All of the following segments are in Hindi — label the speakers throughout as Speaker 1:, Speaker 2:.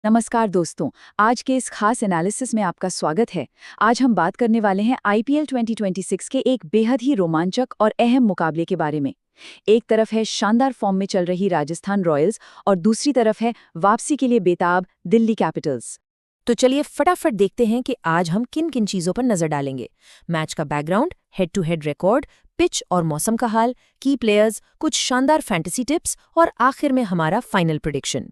Speaker 1: नमस्कार दोस्तों, आज के इस खास एनालिसिस में आपका स्वागत है। आज हम बात करने वाले हैं आईपीएल 2026 के एक बेहद ही रोमांचक और अहम मुकाबले के बारे में। एक तरफ है शानदार फॉर्म में चल रही राजस्थान रॉयल्स और दूसरी तरफ है वापसी के लिए बेताब दिल्ली कैपिटल्स।
Speaker 2: तो चलिए फटाफट देखते हैं कि आज हम किन किन चीजों पर नजर डालेंगे। मैच का background, head to head record, pitch और मौसम का हाल, की प्लेयर्स, कुछ शानदार फैंटेसी टिप्स और आखिर में हमारा फाइनल प्रेडिक्शन।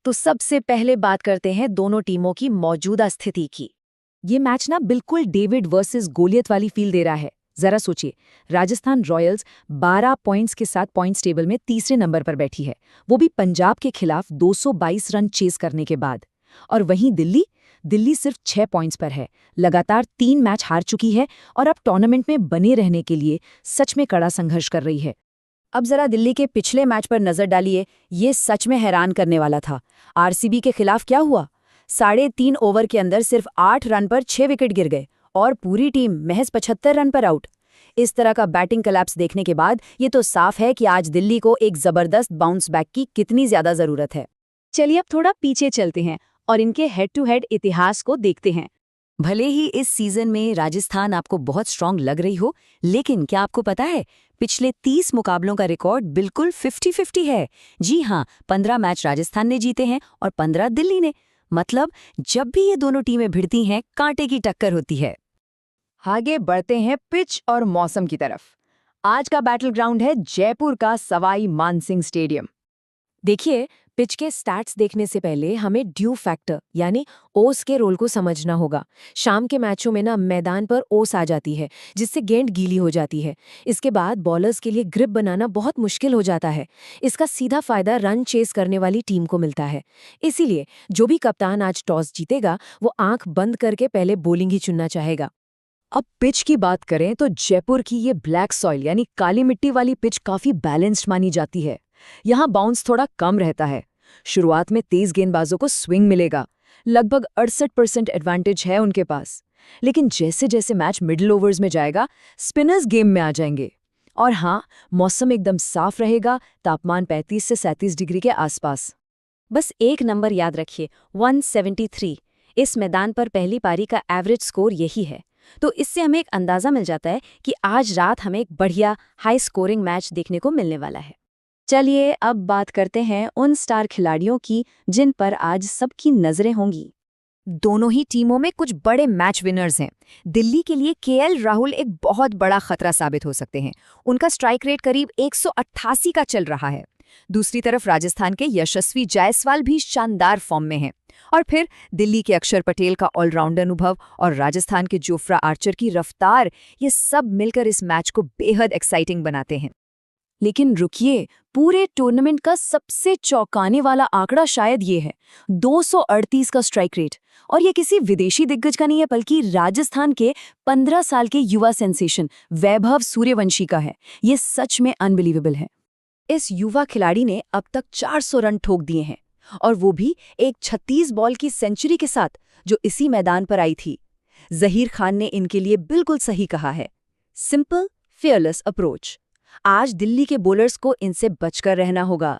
Speaker 1: तो सबसे पहले बात करते हैं दोनों टीमों की मौजूदा स्थिति की। ये मैच ना बिल्कुल डेविड वर्सेस गोलियत वाली फील दे रहा है। जरा सोचिए, राजस्थान रॉयल्स 12 पॉइंट्स के साथ पॉइंट्स टेबल में तीसरे नंबर पर बैठी है, वो भी पंजाब के खिलाफ 222 रन चेस करने के बाद। और वहीं दिल्ली सिर्फ 6 पॉइंट्स पर है, लगातार 3 मैच हार चुकी है और अब टूर्नामेंट में बने रहने के लिए सच में कड़ा संघर्ष कर रही है। अब जरा दिल्ली के पिछले मैच पर नजर डालिए, ये सच में हैरान करने वाला था। आरसीबी के खिलाफ क्या हुआ? 3.5 ओवर के अंदर सिर्फ 8 रन पर 6 विकेट गिर गए और पूरी टीम महज 75 रन पर आउट। इस तरह का बैटिंग कोलैप्स देखने के बाद ये तो साफ है कि आज दिल्ली को एक जबरदस्त बाउंस बैक की कितनी ज्यादा जरूरत है। चलिए अब थोड़ा पीछे चलते हैं और इनके हेड टू हेड इतिहास को देखते हैं। भले ही इस सीजन में राजस्थान आपको बहुत स्ट्रांग लग रही हो, लेकिन क्या आपको पता है पिछले 30 मुकाबलों का रिकॉर्ड बिल्कुल 50-50 है। जी हाँ, 15 मैच राजस्थान ने जीते हैं और 15 दिल्ली ने। मतलब जब भी ये दोनों टीमें भिड़ती हैं, कांटे की टक्कर होती है। आगे बढ़ते हैं पिच और मौसम की तरफ। आज का बैटल ग्राउंड है जयपुर का सवाई मानसिंह स्टेडियम। देखिए, पिच के स्टैट्स देखने से पहले हमें ड्यू फैक्टर यानी ओस के रोल को समझना होगा। शाम के मैचों में ना मैदान पर ओस आ जाती है, जिससे गेंद गीली हो जाती है। इसके बाद बॉलर्स के लिए ग्रिप बनाना बहुत मुश्किल हो जाता है। इसका सीधा फायदा रन चेस करने वाली टीम को मिलता है। इसीलिए जो भी कप्तान आज टॉस जीतेगा, वो आंख बंद करके पहले बॉलिंग ही चुनना चाहेगा। अब पिच की बात करें तो जयपुर की ये ब्लैक सॉइल यानी काली मिट्टी वाली पिच काफी बैलेंस्ड मानी जाती है। यहाँ बाउंस थोड़ा कम रहता है। शुरुआत में तेज गेंदबाजों को स्विंग मिलेगा, लगभग 68% एडवांटेज है उनके पास। लेकिन जैसे जैसे मैच मिडिल ओवर्स में जाएगा, स्पिनर्स गेम में आ जाएंगे। और हाँ, मौसम एकदम साफ रहेगा, तापमान 35 से 37 डिग्री के आसपास। बस एक नंबर याद रखिए, 173। इस मैदान पर पहली पारी का एवरेज स्कोर यही है। तो इससे हमें एक अंदाजा मिल जाता है कि आज रात हमें एक बढ़िया हाई स्कोरिंग मैच देखने को मिलने वाला है। चलिए अब बात करते हैं उन स्टार खिलाड़ियों की जिन पर आज सबकी नजरें होंगी। दोनों ही टीमों में कुछ बड़े मैच विनर्स हैं। दिल्ली के लिए केएल राहुल एक बहुत बड़ा खतरा साबित हो सकते हैं। उनका स्ट्राइक रेट करीब 188 का चल रहा है। दूसरी तरफ राजस्थान के यशस्वी जायसवाल भी शानदार फॉर्म में हैं। और फिर दिल्ली के अक्षर पटेल का ऑलराउंड अनुभव और राजस्थान के जोफ्रा आर्चर की रफ्तार, ये सब मिलकर इस मैच को बेहद एक्साइटिंग बनाते हैं। लेकिन रुकिए, पूरे टूर्नामेंट का सबसे चौंकाने वाला आंकड़ा शायद ये है, 238 का स्ट्राइक रेट। और ये किसी विदेशी दिग्गज का नहीं है, बल्कि राजस्थान के 15 साल के युवा सेंसेशन वैभव सूर्यवंशी का है। ये सच में अनबिलीवेबल है। इस युवा खिलाड़ी ने अब तक 400 रन ठोक दिए हैं, और वो भी एक 36 बॉल की सेंचुरी के साथ, जो इसी मैदान पर आई थी। जहीर खान ने इनके लिए बिल्कुल सही कहा है, सिंपल फियरलेस अप्रोच। आज दिल्ली के बॉलर्स को इनसे बचकर रहना होगा।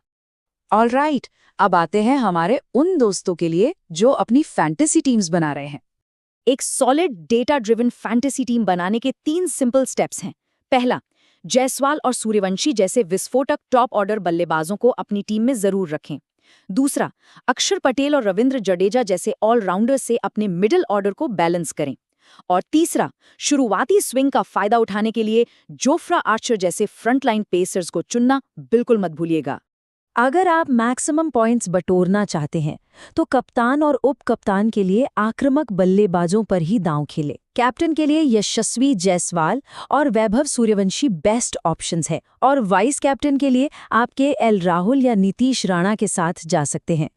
Speaker 1: ऑलराइट, अब आते हैं हमारे उन दोस्तों के लिए जो अपनी फैंटेसी टीम्स बना रहे हैं। एक solid data driven fantasy team बनाने के 3 सिंपल स्टेप्स हैं। पहला, जायसवाल और सूर्यवंशी जैसे विस्फोटक टॉप ऑर्डर बल्लेबाजों को अपनी टीम में जरूर रखें। दूसरा, अक्षर पटेल और रविंद्र जडेजा जैसे ऑलराउंडर से अपने मिडिल ऑर्डर को बैलेंस करें। और तीसरा, शुरुआती स्विंग का फायदा उठाने के लिए जोफ्रा आर्चर जैसे फ्रंटलाइन पेसर्स को चुनना बिल्कुल मत भूलिएगा। अगर आप मैक्सिमम पॉइंट्स बटोरना चाहते हैं तो कप्तान और उप कप्तान के लिए आक्रामक बल्लेबाजों पर ही दांव खेले। कैप्टन के लिए यशस्वी जायसवाल और वैभव सूर्यवंशी बेस्ट ऑप्शंस हैं, और वाइस कैप्टन के लिए आप केएल राहुल या नीतीश राणा के साथ जा सकते हैं।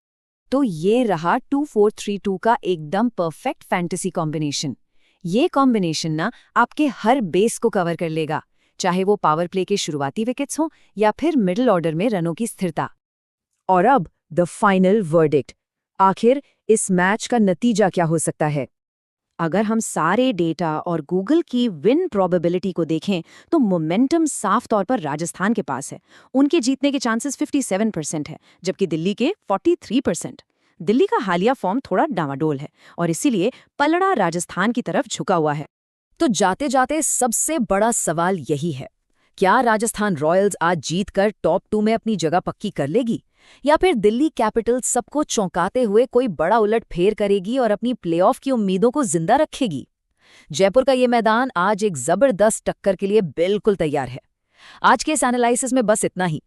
Speaker 1: तो ये रहा 2-4-3-2 का एकदम परफेक्ट फैंटेसी कॉम्बिनेशन। ये कॉम्बिनेशन ना आपके हर बेस को कवर कर लेगा, चाहे वो पावर प्ले के शुरुआती विकेट्स हों या फिर मिडिल ऑर्डर में रनों की स्थिरता। और अब द फाइनल वर्डिक्ट। आखिर इस मैच का नतीजा क्या हो सकता है? अगर हम सारे डेटा और गूगल की विन प्रोबेबिलिटी को देखें तो मोमेंटम साफ तौर पर राजस्थान के पास है। उनके जीतने के चांसेस 57% है, जबकि दिल्ली के 43%। दिल्ली का हालिया फॉर्म थोड़ा डामाडोल है और इसीलिए पलड़ा राजस्थान की तरफ झुका हुआ है।
Speaker 2: तो जाते जाते सबसे बड़ा सवाल यही है, क्या राजस्थान रॉयल्स आज जीतकर टॉप 2 में अपनी जगह पक्की कर लेगी, या फिर दिल्ली कैपिटल्स सबको चौंकाते हुए कोई बड़ा उलटफेर करेगी और अपनी प्लेऑफ की उम्मीदों को जिंदा रखेगी? जयपुर का ये मैदान आज एक जबरदस्त टक्कर के लिए बिल्कुल तैयार है। आज के इस एनालिसिस में बस इतना ही।